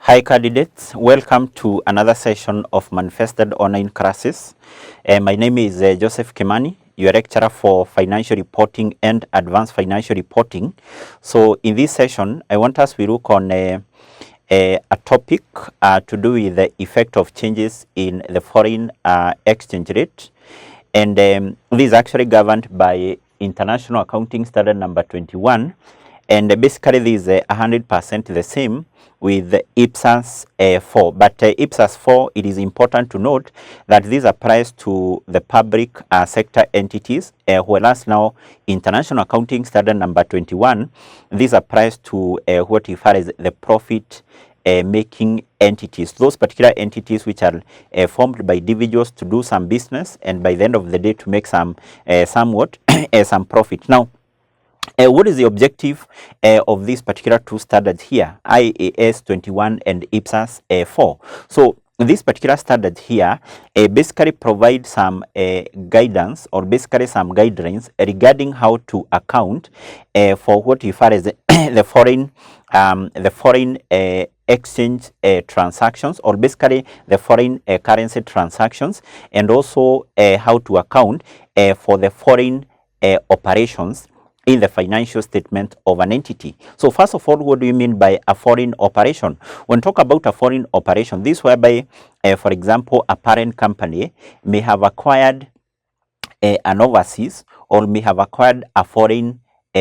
Hi candidates, welcome to another session of Manifested Online Classes. My name is Joseph Kimani, your lecturer for Financial Reporting and Advanced Financial Reporting. So in this session, I want us to look on a topic to do with the effect of changes in the foreign exchange rate. And this is actually governed by International Accounting Standard number 21. And basically this is 100% the same with IPSAS 4. But IPSAS 4, it is important to note that this applies to the public sector entities, whereas now International Accounting Standard number 21, this applies to what you refer as the profit making entities, those particular entities which are formed by individuals to do some business and by the end of the day to make some some profit. Now, what is the objective of these particular two standards here, IAS 21 and IPSAS 4? So this particular standard here basically provides some guidance or basically some guidelines regarding how to account for what you refer as the foreign exchange transactions, or basically the foreign currency transactions, and also how to account for the foreign operations in the financial statement of an entity. So first of all, what do you mean by a foreign operation? When talk about a foreign operation, this whereby, for example, a parent company may have acquired an overseas or may have acquired a foreign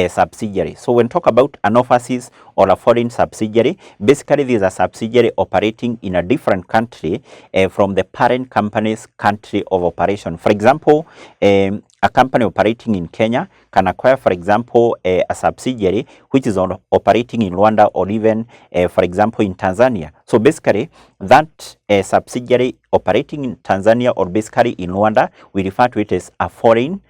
subsidiary. So when talk about an overseas or a foreign subsidiary, basically this is a subsidiary operating in a different country from the parent company's country of operation. For example, a company operating in Kenya can acquire, for example, a subsidiary which is operating in Rwanda, or even, for example, in Tanzania. So basically, that subsidiary operating in Tanzania or basically in Rwanda, we refer to it as a foreign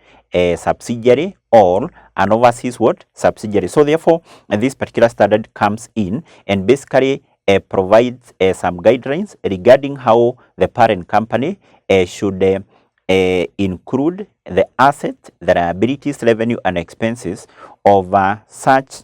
subsidiary or an overseas subsidiary. So therefore, this particular standard comes in and basically provides some guidelines regarding how the parent company should include the assets, the liabilities, revenue, and expenses of such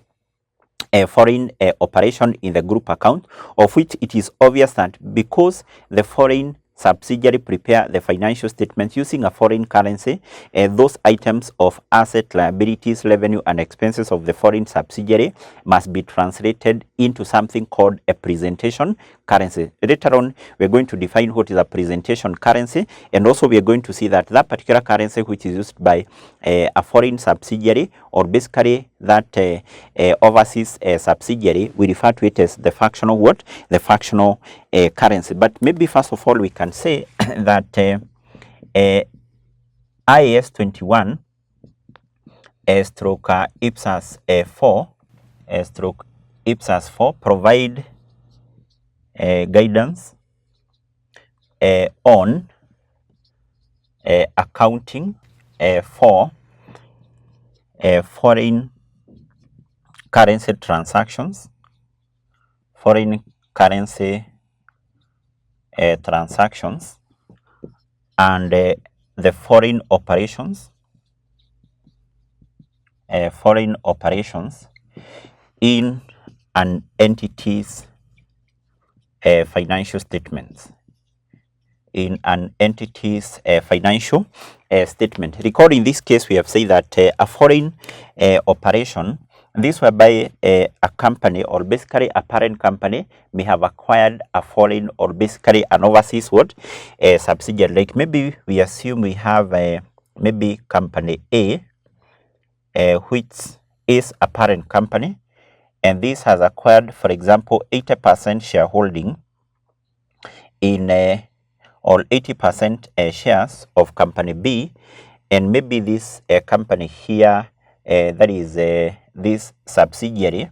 a foreign operation in the group account, of which it is obvious that because the foreign subsidiary prepare the financial statements using a foreign currency, those items of asset, liabilities, revenue, and expenses of the foreign subsidiary must be translated into something called a presentation currency. Later on, we're going to define what is a presentation currency, and also we are going to see that that particular currency which is used by a foreign subsidiary, or basically that overseas subsidiary, we refer to it as the fractional the fractional currency. But maybe first of all we can say that IAS 21 stroke IPSAS 4 stroke IPSAS 4 provide guidance on accounting for foreign currency transactions, foreign currency transactions, and the foreign operations in an entity's financial statements. In an entity's financial statement. Recall in this case we have said that a foreign operation, this whereby a company or basically a parent company may have acquired a foreign or basically an overseas subsidiary. Like maybe we assume we have maybe company A, which is a parent company, and this has acquired, for example, 80% shareholding in or 80% shares of company B, and maybe this company here, that is this subsidiary,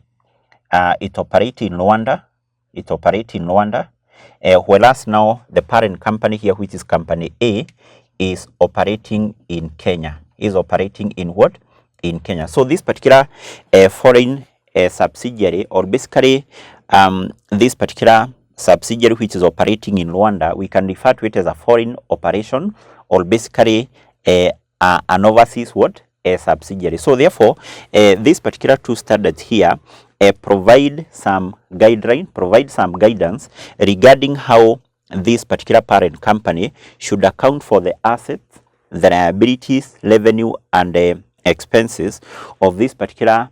it operates in Rwanda. Whereas now the parent company here, which is company A, is operating in Kenya. In Kenya. So this particular foreign subsidiary, or basically this particular subsidiary which is operating in Rwanda, we can refer to it as a foreign operation, or basically an overseas a subsidiary. So therefore, these particular two standards here provide some guidance regarding how this particular parent company should account for the assets, the liabilities, revenue, and expenses of this particular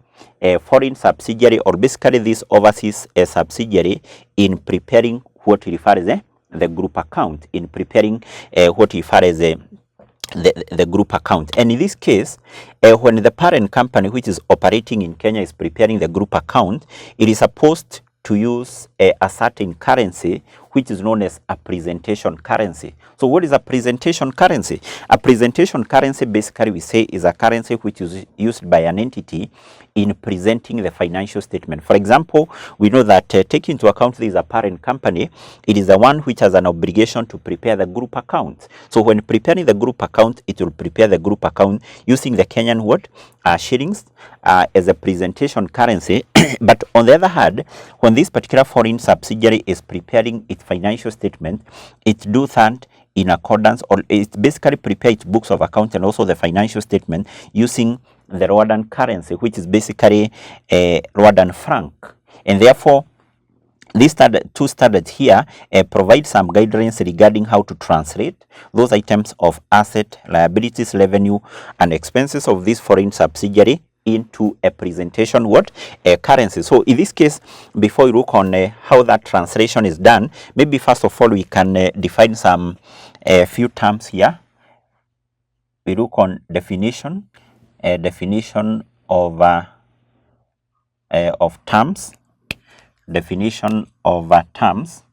foreign subsidiary, or basically this overseas subsidiary, in preparing what we refer as the group account, in preparing what we refer as the group account. And in this case, when the parent company, which is operating in Kenya, is preparing the group account, it is supposed to use a certain currency which is known as a presentation currency. So what is a presentation currency? A presentation currency, basically we say, is a currency which is used by an entity in presenting the financial statement. For example, we know that taking into account there is a parent company, it is the one which has an obligation to prepare the group account. So when preparing the group account, it will prepare the group account using the Kenyan word shillings as a presentation currency. But on the other hand, when this particular foreign subsidiary is preparing its financial statement, it do that in accordance, or it basically prepare its books of account and also the financial statement using the Rwandan currency, which is basically a Rwandan franc. And therefore, these two standards here provide some guidelines regarding how to translate those items of asset, liabilities, revenue, and expenses of this foreign subsidiary into a presentation currency. So in this case, before we look on how that translation is done, maybe first of all we can define some few terms here. We look on definition, definition of terms, definition of terms.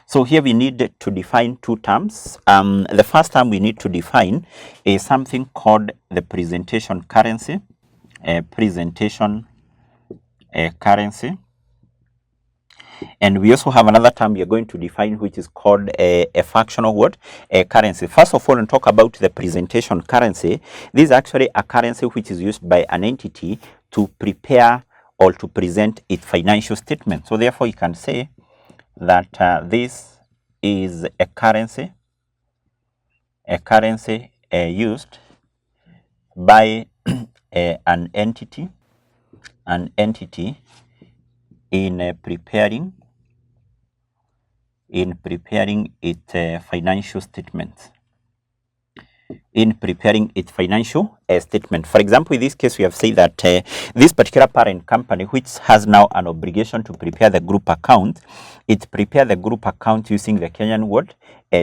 So here we need to define two terms. The first term we need to define is something called the presentation currency, presentation currency. And we also have another term we are going to define, which is called a fractional currency. First of all, when we talk about the presentation currency, this is actually a currency which is used by an entity to prepare or to present its financial statement. So therefore, you can say that this is a currency used by an entity in preparing its financial statements. In preparing its financial statement. For example, in this case, we have said that this particular parent company, which has now an obligation to prepare the group account, it prepare the group account using the Kenyan word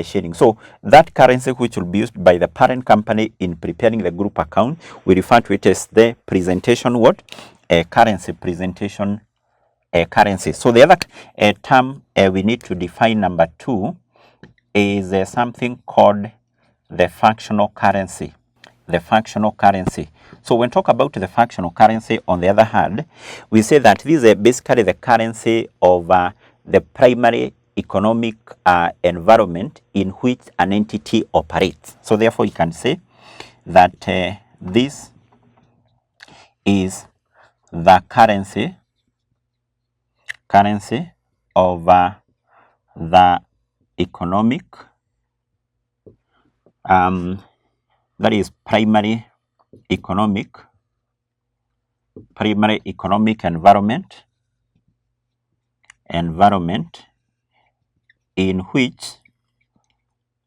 shilling. So that currency which will be used by the parent company in preparing the group account, we refer to it as the presentation currency, presentation currency. So the other term we need to define, number two, is something called the fractional currency. The fractional currency. So when we talk about the fractional currency, on the other hand, we say that this is basically the currency of the primary economic environment in which an entity operates. So therefore, you can say that this is the currency of the economic that is primary economic environment in which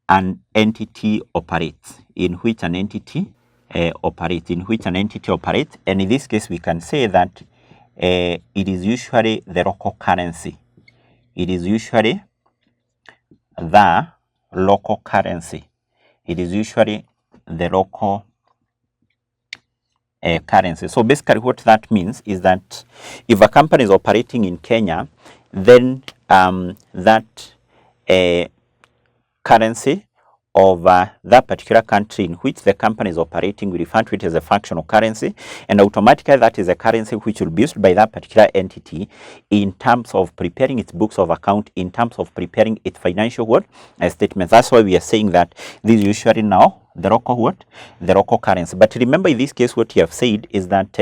an entity operates, and in this case we can say that it is usually the local currency. It is usually the local currency. It is usually the local currency. So basically what that means is that if a company is operating in Kenya, then that currency of that particular country in which the company is operating, we refer to it as a fractional currency, and automatically that is a currency which will be used by that particular entity in terms of preparing its books of account, in terms of preparing its financial statements. That's why we are saying that this is usually now the local currency. But remember, in this case, what you have said is that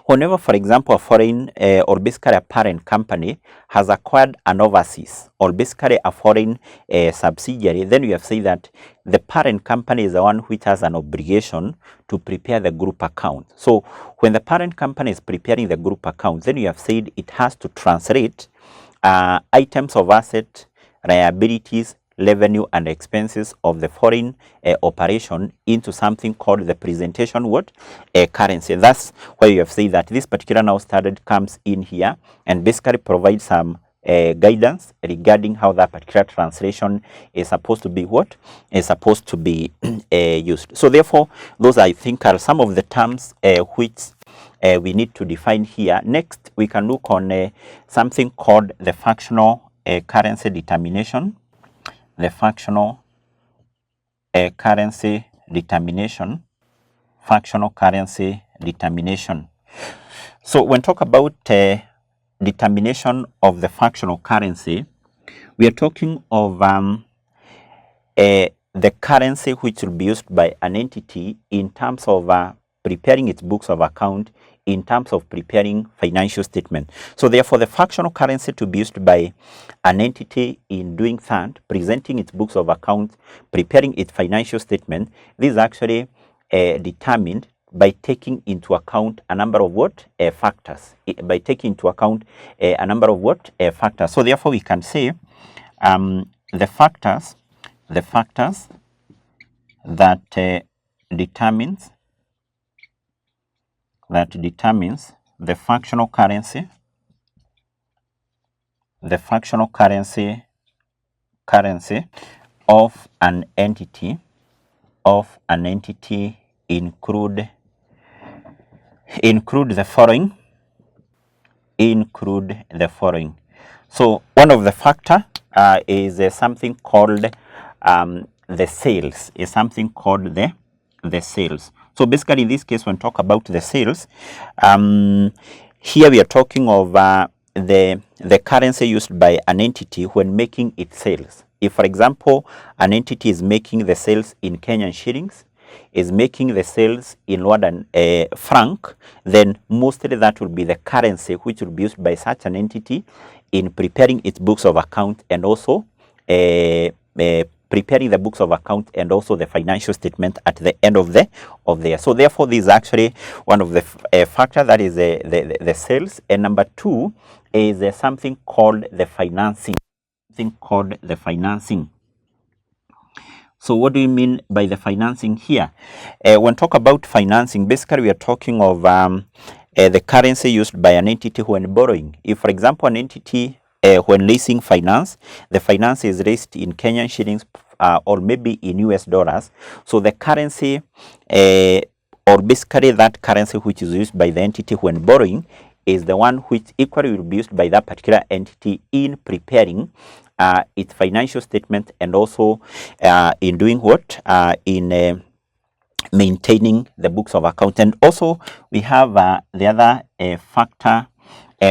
Whenever, for example, a foreign or basically a parent company has acquired an overseas or basically a foreign subsidiary, then we have said that the parent company is the one which has an obligation to prepare the group account. So when the parent company is preparing the group account, then you have said it has to translate items of asset, liabilities, revenue and expenses of the foreign operation into something called the presentation what currency. That's why you have said that this particular now standard comes in here and basically provides some guidance regarding how that particular translation is supposed to be what is supposed to be used. So therefore, those I think are some of the terms which we need to define here. Next, we can look on something called the fractional currency determination. The fractional currency determination. Fractional currency determination. So when talk about determination of the fractional currency, we are talking of the currency which will be used by an entity in terms of preparing its books of account, in terms of preparing financial statement. So therefore, the fractional currency to be used by an entity in doing that, presenting its books of account, preparing its financial statement, this is actually determined by taking into account a number of what factors. By taking into account a number of what factors. So therefore, we can say the factors that determines the fractional currency of an entity include the following. So one of the factor is something called the sales. Is something called the sales. So basically, in this case, when talk about the sales, here we are talking of the currency used by an entity when making its sales. If, for example, an entity is making the sales in Kenyan shillings, is making the sales in Rwandan franc, then mostly that will be the currency which will be used by such an entity in preparing its books of account and also preparing the books of account and also the financial statement at the end of the year. So therefore, this is actually one of the factor, that is the sales. And number two is something called the financing. So what do you mean by the financing here? When talk about financing, basically we are talking of the currency used by an entity when borrowing. If, for example, an entity when leasing finance, the finance is raised in Kenyan shillings or maybe in US dollars. So the currency or basically that currency which is used by the entity when borrowing is the one which equally will be used by that particular entity in preparing its financial statement and also in doing what? In maintaining the books of account. And also we have the other factor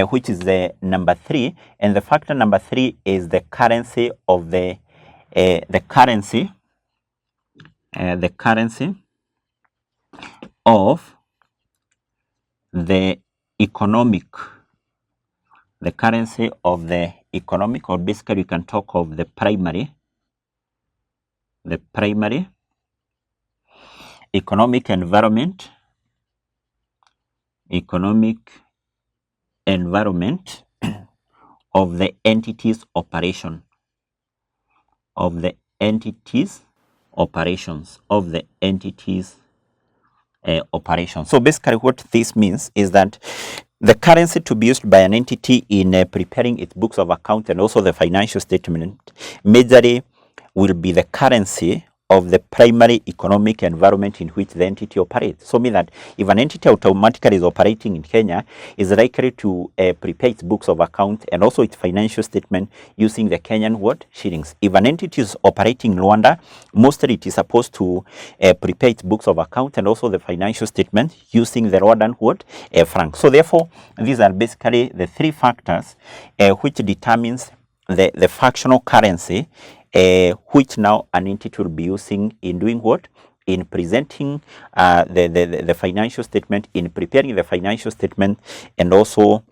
which is the number 3, and the factor number 3 is the currency of the currency of the economic, or basically we can talk of the primary economic environment of the entity's operation, operations. So basically what this means is that the currency to be used by an entity in preparing its books of account and also the financial statement majorly will be the currency of the primary economic environment in which the entity operates. So mean that if an entity automatically is operating in Kenya, is likely to prepare its books of account and also its financial statement using the Kenyan what? Shillings. If an entity is operating in Rwanda, mostly it is supposed to prepare its books of account and also the financial statement using the Rwandan what? Franc. So therefore, these are basically the 3 factors which determines the fractional currency which now an entity will be using in doing what? in presenting the financial statement, in preparing the financial statement, and also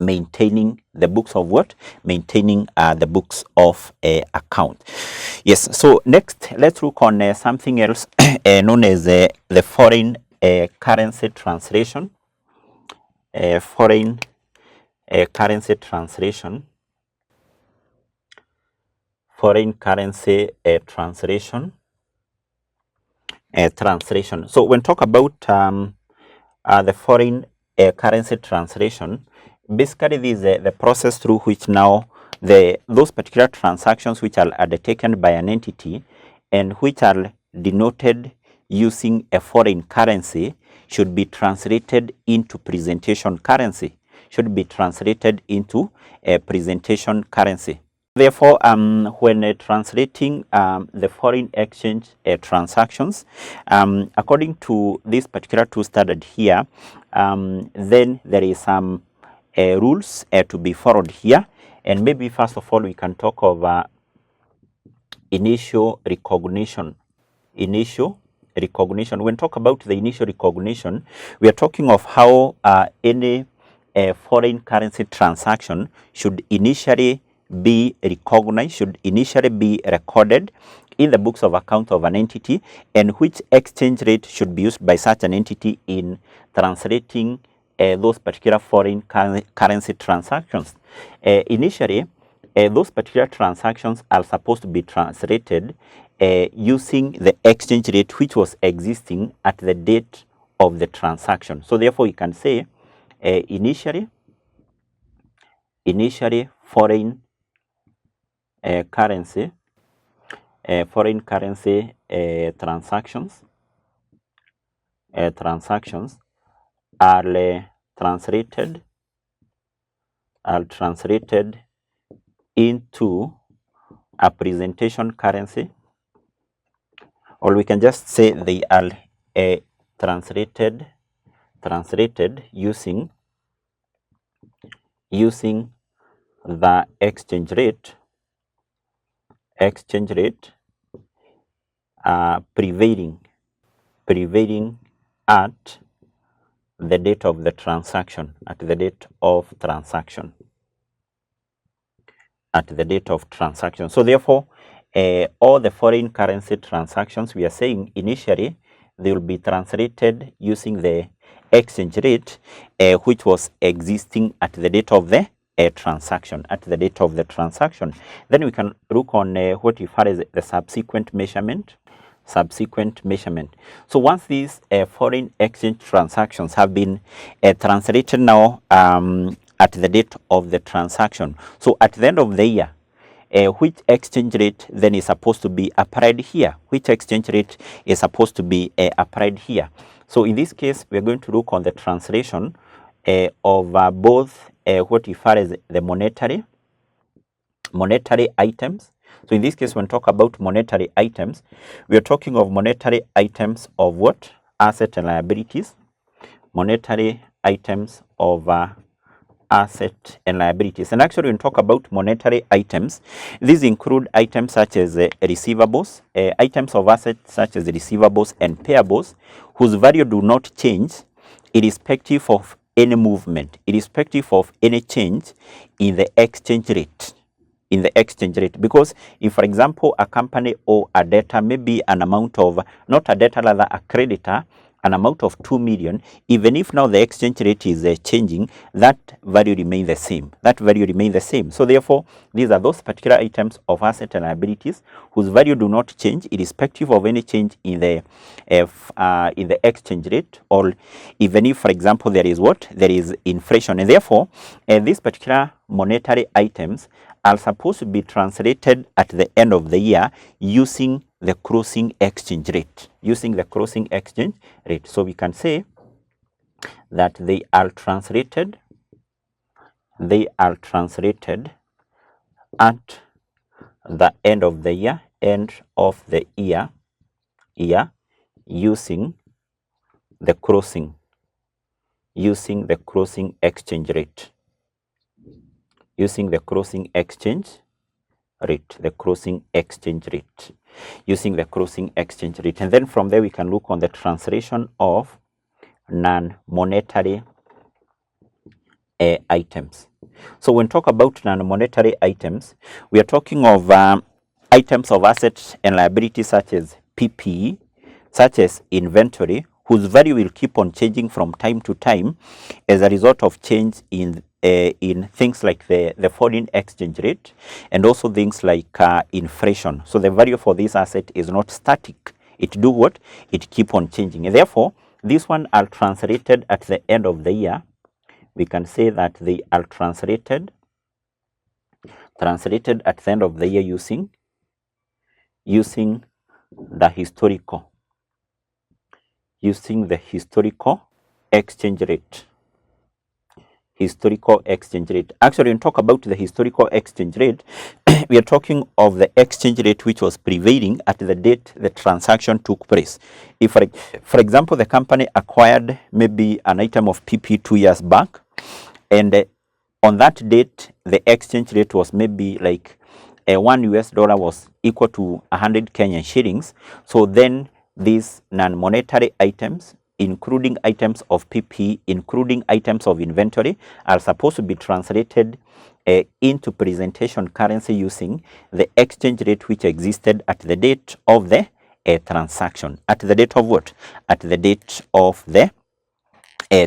maintaining the books of what? Maintaining the books of account. Yes, so next let's look on something else known as the foreign currency translation. Foreign currency translation. Foreign currency translation. Translation. So when talk about the foreign currency translation, basically this is the process through which now those particular transactions which are undertaken by an entity and which are denoted using a foreign currency should be translated into presentation currency, should be translated into a presentation currency. Therefore, when translating the foreign exchange transactions, according to this particular tool studied here, then there is some rules to be followed here. And maybe first of all, we can talk of initial recognition. Initial recognition. When talk about the initial recognition, we are talking of how any foreign currency transaction should initially be recognized, should initially be recorded in the books of account of an entity, and which exchange rate should be used by such an entity in translating those particular foreign currency transactions. Initially, those particular transactions are supposed to be translated using the exchange rate which was existing at the date of the transaction. So therefore, you can say initially foreign currency transactions are translated into a presentation currency, or we can just say they are translated using the exchange rate prevailing at the date of the transaction, at the date of transaction. So therefore, all the foreign currency transactions, we are saying initially they will be translated using the exchange rate which was existing at the date of the transaction, Then we can look on what we refer as the subsequent measurement. So once these foreign exchange transactions have been translated now at the date of the transaction, so at the end of the year, which exchange rate then is supposed to be applied here? Which exchange rate is supposed to be applied here? So in this case, we are going to look on the translation of both what we refer as the monetary items. So in this case, when we talk about monetary items, we are talking of monetary items of what? Asset and liabilities. Monetary items of asset and liabilities. And actually, when we talk about monetary items, these include items such as receivables, items of assets such as receivables and payables, whose value do not change irrespective of any movement, irrespective of any change in the exchange rate. Because if, for example, a company or a debtor, maybe an amount of, not a debtor, rather a creditor, an amount of 2 million, even if now the exchange rate is changing, that value remains the same. So therefore, these are those particular items of asset and liabilities whose value do not change irrespective of any change in the exchange rate, or even if, for example, there is inflation. And therefore, these particular monetary items are supposed to be translated at the end of the year using the closing exchange rate. So we can say that they are translated at the end of the year, using the closing exchange rate. using the closing exchange rate. And then from there we can look on the translation of non-monetary items. So when talk about non-monetary items, we are talking of items of assets and liabilities such as PPE, such as inventory, whose value will keep on changing from time to time as a result of change in things like the foreign exchange rate and also things like inflation. So the value for this asset is not static. It do what? It keep on changing. And therefore, this one are translated at the end of the year. We can say that they are translated at the end of the year using the historical exchange rate. Actually, when we talk about the historical exchange rate, we are talking of the exchange rate which was prevailing at the date the transaction took place. If, for example, the company acquired maybe an item of PP 2 years back, and on that date, the exchange rate was maybe like $1 was equal to 100 Kenyan shillings. So then these non-monetary items, including items of PP, including items of inventory, are supposed to be translated into presentation currency using the exchange rate which existed at the date of the transaction. At the date of what? At the date of the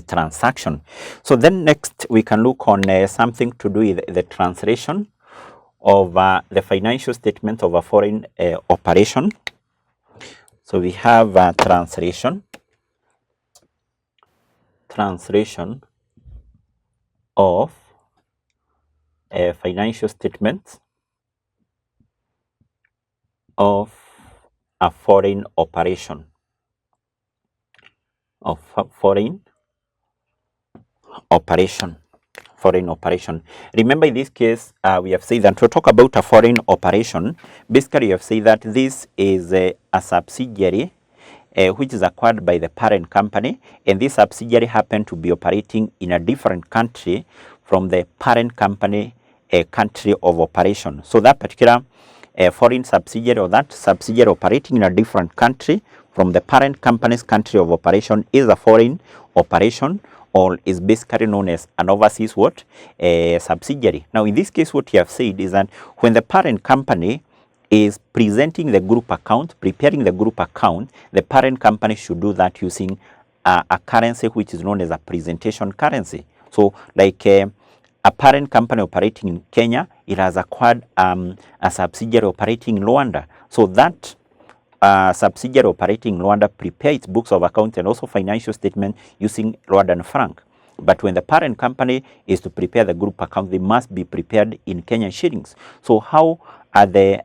transaction. So then next we can look on something to do with the translation of the financial statement of a foreign operation. So we have translation of financial statements of a foreign operation. Foreign operation. Remember, in this case, we have said that to talk about a foreign operation, basically, we have said that this is a subsidiary which is acquired by the parent company, and this subsidiary happened to be operating in a different country from the parent company country of operation. So that particular foreign subsidiary, or that subsidiary operating in a different country from the parent company's country of operation, is a foreign operation, or is basically known as an overseas what? Subsidiary. Now, in this case, what you have said is that when the parent company is presenting the group account, preparing the group account, the parent company should do that using a currency which is known as a presentation currency. So, like a parent company operating in Kenya, it has acquired a subsidiary operating in Rwanda. So that subsidiary operating in Rwanda prepare its books of account and also financial statement using Rwandan franc. But when the parent company is to prepare the group account, they must be prepared in Kenyan shillings. So how are the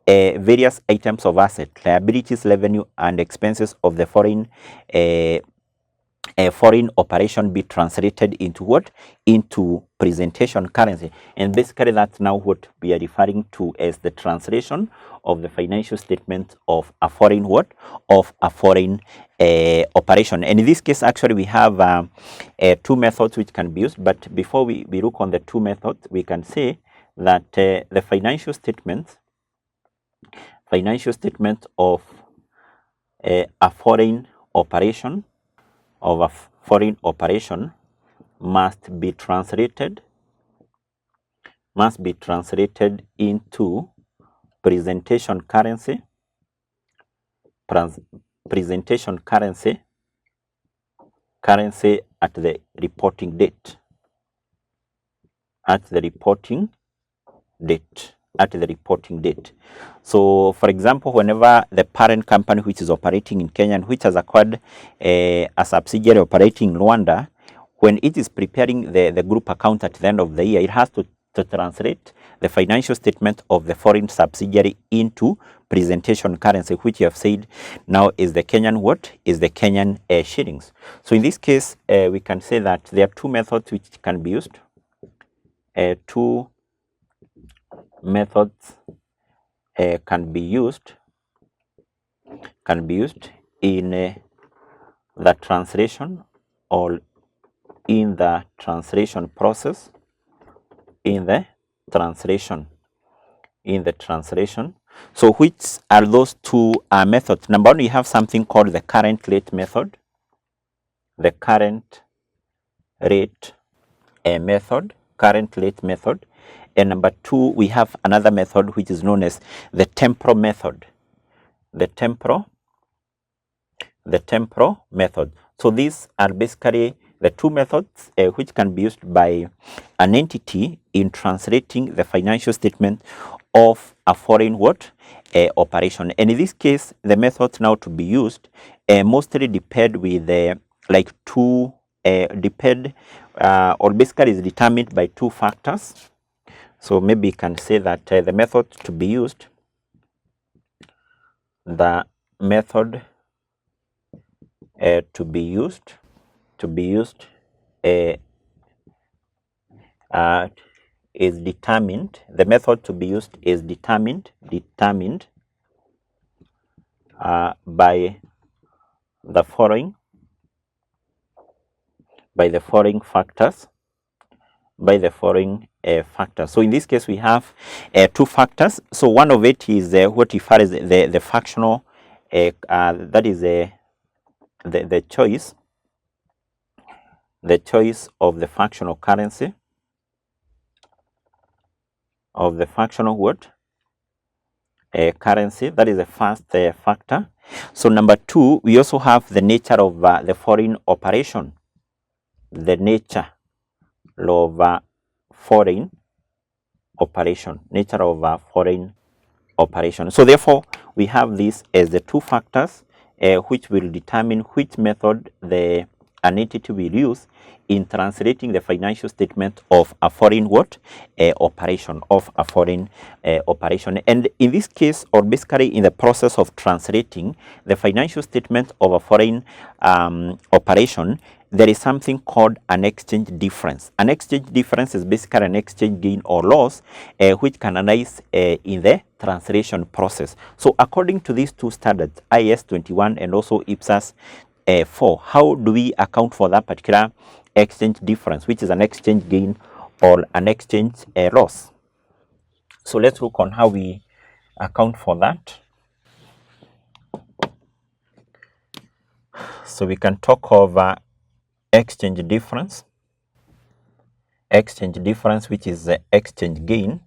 various items of asset, liabilities, revenue, and expenses of the foreign operation be translated into what? Into presentation currency. And basically that's now what we are referring to as the translation of the financial statement of a foreign what? Of a foreign operation. And in this case, actually, we have two methods which can be used. But before we look on the two methods, we can say that the financial statement of a foreign operation must be translated into presentation currency at the reporting date. So, for example, whenever the parent company which is operating in Kenya and which has acquired a subsidiary operating in Rwanda, when it is preparing the group account at the end of the year, it has to translate the financial statement of the foreign subsidiary into presentation currency, which you have said now is the Kenyan what? Is the Kenyan shillings. So in this case, we can say that there are two methods which can be used. Two methods can be used in the translation or in the translation process. So which are those two methods? Number one, we have something called the current rate method. The current rate method, current rate method. And number two, we have another method which is known as the temporal method. The temporal method. So these are basically the two methods which can be used by an entity in translating the financial statement of a foreign what operation. And in this case, the methods now to be used mostly depend with like two depend or basically is determined by two factors. So maybe you can say that the method to be used, the method to be used is determined. The method to be used is determined by the following factors. So in this case, we have two factors. So one of it is what refers as the fractional, that is the choice of the fractional currency, of the fractional what currency. That is the first factor. So number two, we also have the nature of the foreign operation, the nature of foreign operation, So therefore, we have this as the two factors which will determine which method an entity will use in translating the financial statement of a foreign operation, And in this case, or basically in the process of translating the financial statement of a foreign operation, there is something called an exchange difference. An exchange difference is basically an exchange gain or loss which can arise in the translation process. So according to these two standards, IAS 21 and also IPSAS 4, how do we account for that particular exchange difference, which is an exchange gain or an exchange loss? So let's look on how we account for that. So we can talk of exchange difference, which is the exchange gain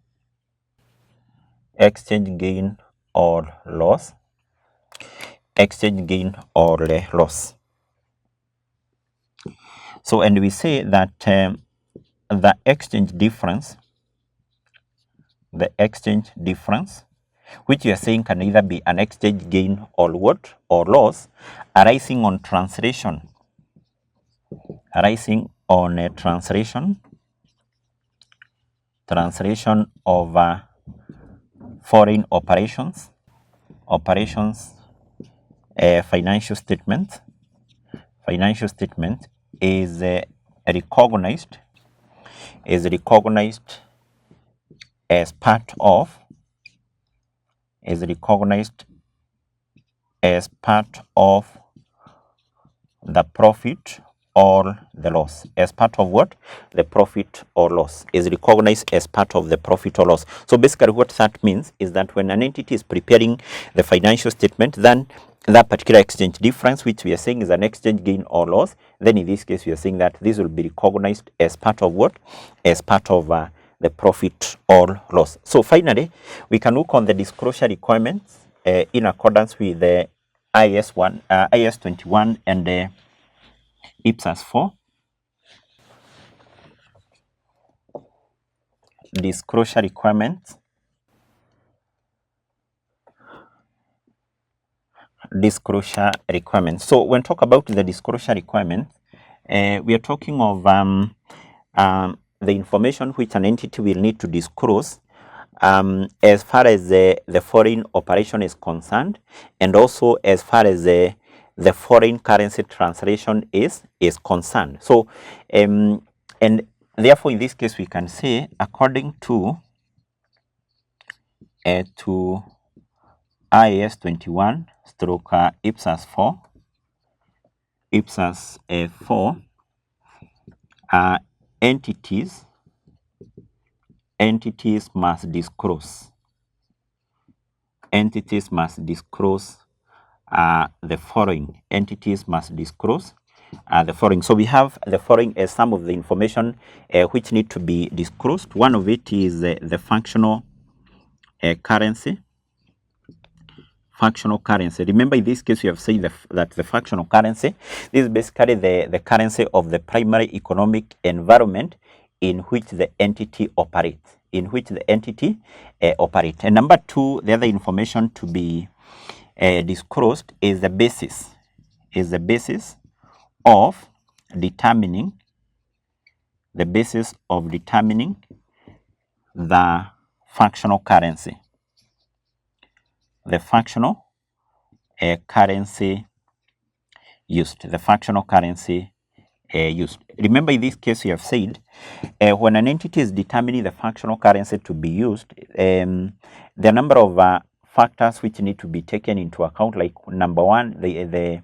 or loss, So, and we say that the exchange difference, which you are saying can either be an exchange gain or what, or loss, arising on translation, of foreign operations, financial statement is recognized as part of the profit or the loss. As part of what? The profit or loss. Is recognized as part of the profit or loss. So basically what that means is that when an entity is preparing the financial statement, then that particular exchange difference, which we are saying is an exchange gain or loss, then in this case we are saying that this will be recognized as part of what? As part of the profit or loss. So finally, we can look on the disclosure requirements in accordance with the IAS 21 and the IPSAS 4. Disclosure requirements. So when talk about the disclosure requirements, we are talking of the information which an entity will need to disclose as far as the foreign operation is concerned, and also as far as the foreign currency translation is concerned. So and therefore in this case we can say, according to IAS 21 stroke IPSAS 4, entities must disclose entities must disclose the following. Entities must disclose the following. So we have the following as some of the information which need to be disclosed. One of it is the functional currency. Functional currency. Remember, in this case, we have said that the functional currency, this is basically the currency of the primary economic environment in which the entity operates. And number two, the other information to be disclosed is the basis. Of determining the functional currency. The functional currency used. Remember, in this case, we have said when an entity is determining the functional currency to be used, the number of factors which need to be taken into account, like number one, the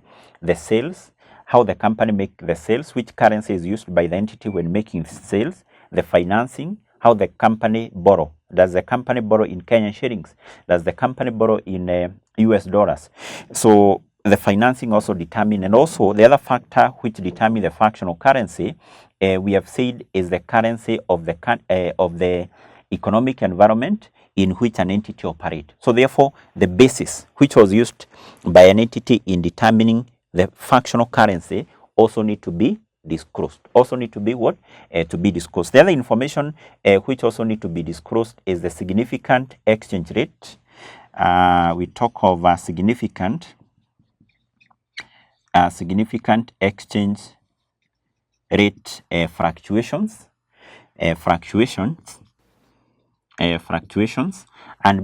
sales, how the company make the sales, which currency is used by the entity when making sales, the financing, how the company borrow. Does the company borrow in Kenyan shillings? Does the company borrow in US dollars? So the financing also determine, and also the other factor which determine the functional currency, we have said, is the currency of the economic environment in which an entity operates. So therefore, the basis which was used by an entity in determining the functional currency also need to be disclosed. To be disclosed. The other information which also need to be disclosed is the significant exchange rate. We talk of significant exchange rate fluctuations, and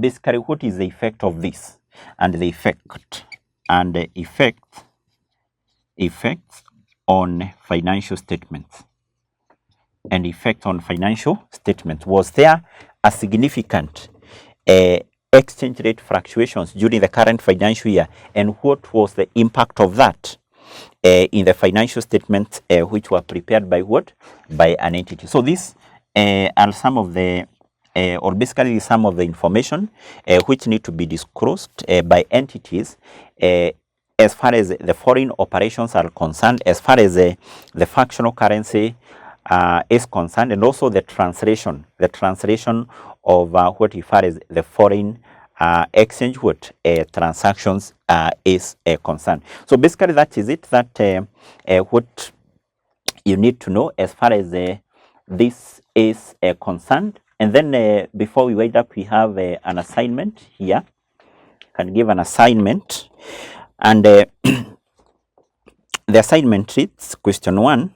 basically what is the effect of this, and the effects on financial statements. Was there a significant exchange rate fluctuations during the current financial year, and what was the impact of that in the financial statements which were prepared by an entity? So these are some of the some of the information which need to be disclosed by entities as far as the foreign operations are concerned, as far as the functional currency is concerned, and also the translation of what as far as the foreign exchange transactions is concerned. So basically that is it, that what you need to know as far as this is concerned. And then before we wind up, we have an assignment here. Can give an assignment, and the assignment reads: question 1,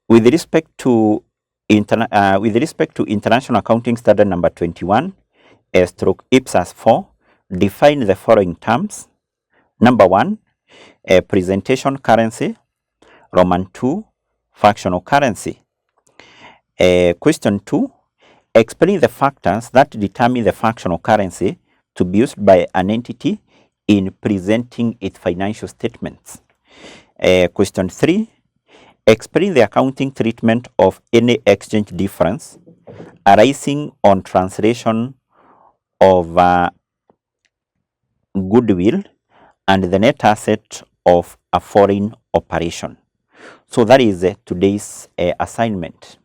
with respect to International Accounting Standard number 21 stroke IPSAS 4, define the following terms. Number 1, presentation currency. Roman 2, functional currency. Question 2, explain the factors that determine the functional currency to be used by an entity in presenting its financial statements. Question 3, explain the accounting treatment of any exchange difference arising on translation of goodwill and the net asset of a foreign operation. So that is today's assignment.